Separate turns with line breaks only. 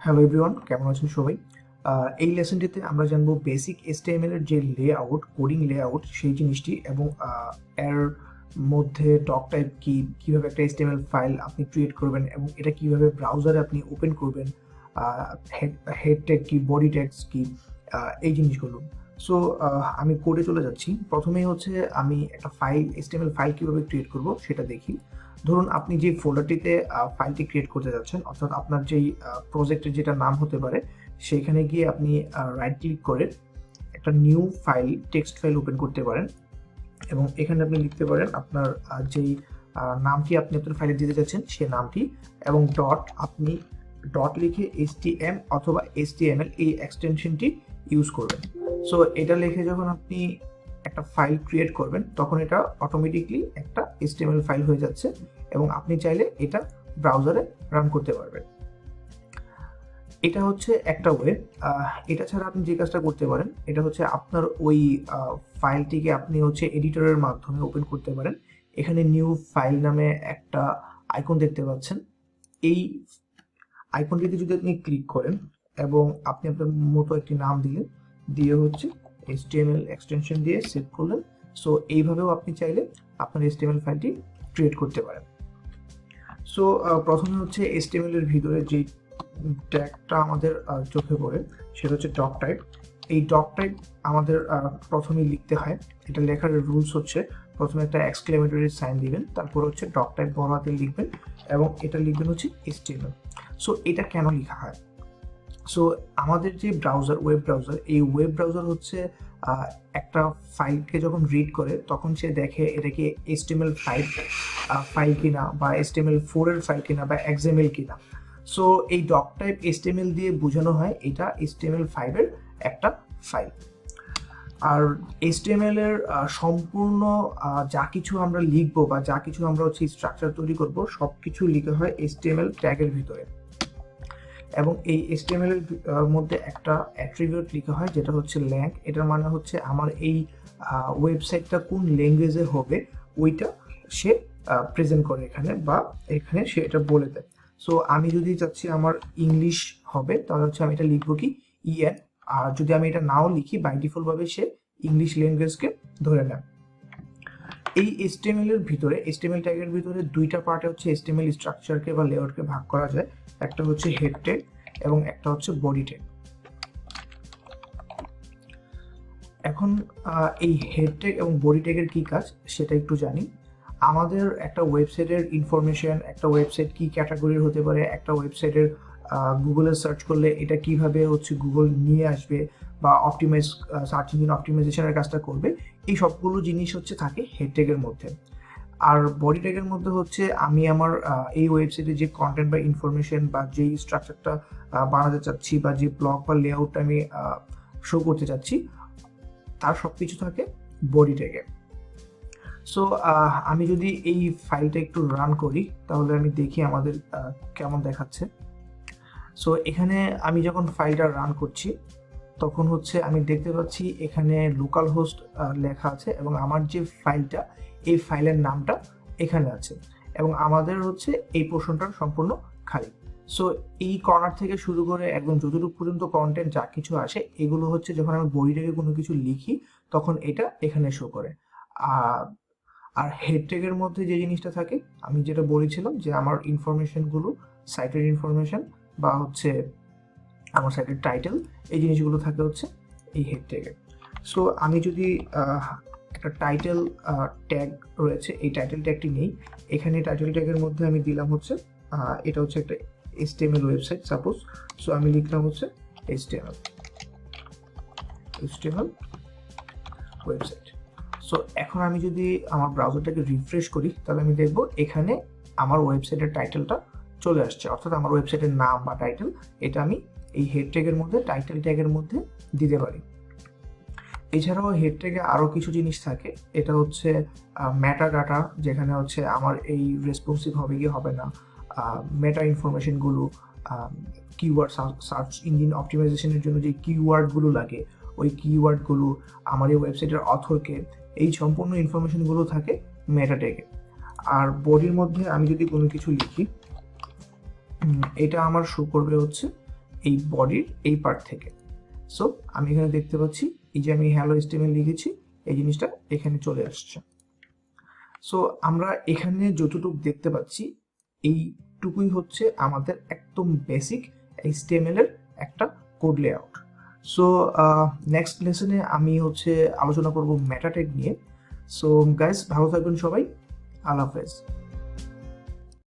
Hello everyone, কেমন আছেন সবাই? এই লেসনটিতে আমরা জানবো বেসিক HTML এর যে লেআউট, কোডিং লেআউট সেই জিনিসটি এবং এর মধ্যে ডক টাইপ কি, কিভাবে একটা HTML ফাইল আপনি ক্রিয়েট করবেন এবং এটা কিভাবে ব্রাউজারে আপনি ওপেন করবেন, হেড ট্যাগ কি, বডি ট্যাগস কি, এই জিনিসগুলো। সো আমি কোডে চলে যাচ্ছি। প্রথমেই হচ্ছে আমি একটা ফাইল, HTML ফাইল কিভাবে ক্রিয়েট করব সেটা দেখি। ধরুন আপনি যে ফোল্ডারটিতে ফাইলটি ক্রিয়েট করতে যাচ্ছেন, অর্থাৎ আপনার যেই প্রজেক্টের যেটা নাম হতে পারে, সেইখানে গিয়ে আপনি রাইট ক্লিক করে একটা new file, text file open করতে পারেন এবং এখানে আপনি লিখতে পারেন আপনার যেই নামটি আপনি আপনার ফাইলে দিতে যাচ্ছেন সে নামটি এবং আপনি ডট লিখে HTML অথবা HTML এই এক্সটেনশনটি ইউজ করবেন। সো এটা লিখে যখন আপনি একটা ফাইল ক্রিয়েট করবেন তখন এটা অটোমেটিকলি একটা HTML ফাইল হয়ে যাচ্ছে এবং আপনি চাইলে এটা ব্রাউজারে রান করতে পারবেন। এটা হচ্ছে একটা ওয়ে। এটা ছাড়া আপনি যে কাজটা করতে পারেন এটা হচ্ছে আপনার ওই ফাইলটিকে আপনি হচ্ছে এডিটরের মাধ্যমে ওপেন করতে পারেন। এখানে নিউ ফাইল নামে একটা আইকন দেখতে পাচ্ছেন। এই আইকনটিতে যদি আপনি ক্লিক করেন এবং আপনি আপনার মতো একটি নাম দিলেন, দিয়ে হচ্ছে HTML এক্সটেনশন দিয়ে সেভ করলেন। সো এইভাবেও আপনি চাইলে আপনার HTML ফাইলটি ক্রিয়েট করতে পারেন। সো প্রথমে হচ্ছে HTML এর ভিতরে যে ট্যাগটা আমাদের চোখে পড়ে সেটা হচ্ছে ডক টাইপ। এই ডক টাইপ আমাদের প্রথমেই লিখতে হয়। এটা লেখার রুলস হচ্ছে প্রথমে একটা এক্সক্লেমেটরি সাইন দিবেন, তারপর হচ্ছে ডক টাইপ বড় হাতে লিখবেন এবং এটা লিখবেন হচ্ছে HTML। সো এটা কেন লেখা হয়? সো আমাদের যে ব্রাউজার, ওয়েব ব্রাউজার, এই ওয়েব ব্রাউজার হচ্ছে একটা ফাইলকে যখন রিড করে তখন সে দেখে এটা কি HTML5 ফাইল কিনা বা HTML4 এর ফাইল কিনা বা XML কিনা। সো এই ডক টাইপ HTML দিয়ে বোঝানো হয় এটা HTML5 এর একটা ফাইল। আর HTML এর সম্পূর্ণ যা কিছু আমরা লিখবো বা যা কিছু আমরা হচ্ছে স্ট্রাকচার তৈরি করব সব কিছু লিখা হয় HTML ট্যাগের ভিতরে এবং এই HTML এর মধ্যে একটা অ্যাট্রিবিউট লেখা হয় যেটা হচ্ছে ল্যাং। এটার মানে হচ্ছে আমার এই ওয়েবসাইটটা কোন ল্যাঙ্গুয়েজে হবে ওইটা সে প্রেজেন্ট করে এখানে, বা এখানে সে এটা বলে দেয়। সো আমি যদি চাচ্ছি আমার ইংলিশ হবে তাহলে হচ্ছে আমি এটা লিখবো কি EN, আর যদি আমি এটা নাও লিখি বাই ডিফল্ট ভাবে সে ইংলিশ ল্যাঙ্গুয়েজকে ধরে নেয়। এই HTML এর ভিতরে, HTML ট্যাগের ভিতরে দুইটা পার্টে হচ্ছে HTML স্ট্রাকচারকে বা লেআউটকে ভাগ করা যায়। একটা হচ্ছে হেড ট্যাগ এবং একটা হচ্ছে বডি ট্যাগ। এখন এই হেড ট্যাগ এবং বডি ট্যাগের কি কাজ সেটা একটু জানি। আমাদের একটা ওয়েবসাইটের ইনফরমেশন, একটা ওয়েবসাইট কি ক্যাটাগরির হতে পারে, একটা ওয়েবসাইটের গুগলে সার্চ করলে এটা কিভাবে হচ্ছে গুগল নিয়ে আসবে বা অপটিমাইজ, সার্চ ইঞ্জিন অপটিমাইজেশনের কাজটা করবে, এই সবগুলো জিনিস হচ্ছে থাকে হেড ট্যাগের মধ্যে। আর বডি ট্যাগের মধ্যে হচ্ছে আমি আমার এই ওয়েবসাইটে যে কন্টেন্ট বা ইনফরমেশন বা যেই স্ট্রাকচারটা বানাতে চাচ্ছি বা যে ব্লগ বা লেআউটটা আমি শো করতে চাচ্ছি তার সব কিছু থাকে বডি ট্যাগে। সো আমি যদি এই ফাইলটা একটু রান করি তাহলে আমি দেখি আমাদের কেমন দেখাচ্ছে। সো এখানে আমি যখন ফাইলটা রান করছি তখন হচ্ছে আমি দেখতে পাচ্ছি এখানে লোকাল হোস্ট লেখা আছে এবং আমার যে ফাইলটা, এই ফাইলের নামটা এখানে আছে এবং আমাদের হচ্ছে এই পোর্শনটা সম্পূর্ণ খালি। সো এই কর্নার থেকে শুরু করে একদম যতটুকু পর্যন্ত কন্টেন্ট যা কিছু আসে এগুলো হচ্ছে যখন আমি বডি ট্যাগে কোনো কিছু লিখি তখন এটা এখানে শো করে। আর হেড ট্যাগের মধ্যে যে জিনিসটা থাকে আমি যেটা বলেছিলাম যে আমার ইনফরমেশনগুলো, সাইটের ইনফরমেশন বা হচ্ছে আমার সাইটের টাইটেল, এই জিনিসগুলো থাকে হচ্ছে এই হেড ট্যাগে। সো আমি যদি একটা টাইটেল ট্যাগ রয়েছে, এই টাইটেল ট্যাগটি নেই। এখানে টাইটেল ট্যাগের মধ্যে আমি দিলাম হচ্ছে এটা হচ্ছে একটা HTML ওয়েবসাইট সাপোজ। সো আমি লিখলাম হচ্ছে HTML ওয়েবসাইট। সো এখন আমি যদি আমার ব্রাউজারটাকে রিফ্রেশ করি তাহলে আমি দেখব এখানে আমার ওয়েবসাইটের টাইটেলটা চলে আসছে, অর্থাৎ আমার ওয়েবসাইটের নাম বা টাইটেল এটা আমি এই হেড ট্যাগের মধ্যে, টাইটেল ট্যাগের মধ্যে দিতে পারি। এছাড়াও হেড ট্যাগে আরও কিছু জিনিস থাকে, এটা হচ্ছে মেটা ডাটা, যেখানে হচ্ছে আমার এই রেসপন্সিভ হবে কি হবে না, মেটা ইনফরমেশনগুলো, কিওয়ার্ড, সার্চ ইঞ্জিন অপটিমাইজেশনের জন্য যে কিওয়ার্ডগুলো লাগে ওই কিওয়ার্ডগুলো, আমার এই ওয়েবসাইটের অথরকে, এই সম্পূর্ণ ইনফরমেশনগুলো থাকে মেটা ট্যাগে। আর বডির মধ্যে আমি যদি কোনো কিছু লিখি এটা আমার শো করবে হচ্ছে এই বডির এই পার্ট থেকে। সো আমি এখানে দেখতে পাচ্ছি এই যে আমি হ্যালো HTML লিখেছি, এই জিনিসটা এখানে চলে আসছে। সো আমরা এখানে যতটুকু দেখতে পাচ্ছি এইটুকুই হচ্ছে আমাদের একদম বেসিক HTML এর একটা কোড লেআউট। সো নেক্সট লেসনে আমি হচ্ছে আলোচনা করব মেটা ট্যাগ নিয়ে। সো গাইস, ভালো থাকবেন সবাই, আল্লাহ হাফেজ।